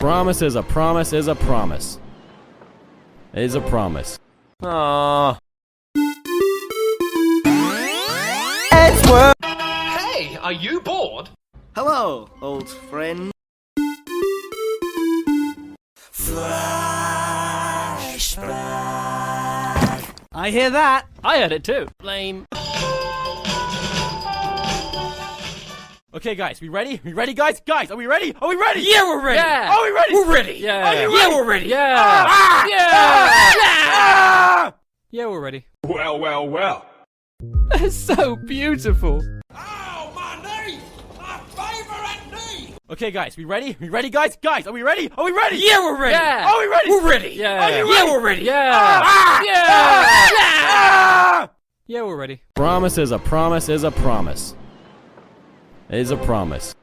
Promise is a promise is a promise. Is a promise. Aww. Eddsworld! Hey, are you bored? Hello, old friend. Flashback. I hear that. I heard it too. Lame. Okay, guys, we ready? We ready, guys? Guys, are we ready? Are we ready? Yeah, we're ready. Yeah. Are we ready? We're ready. Yeah. Are you ready? Yeah, we're ready. Yeah. Ah! Yeah. Yeah, we're ready. Well, well, well. That's so beautiful. Ow, my knee! My favorite knee! Okay, guys, we ready? We ready, guys? Guys, are we ready? Are we ready? Yeah, we're ready. Yeah. Are we ready? We're ready. Yeah. Are you ready? Yeah, we're ready. Yeah. Yeah. Yeah, we're ready. Promise is a promise is a promise. Is a promise.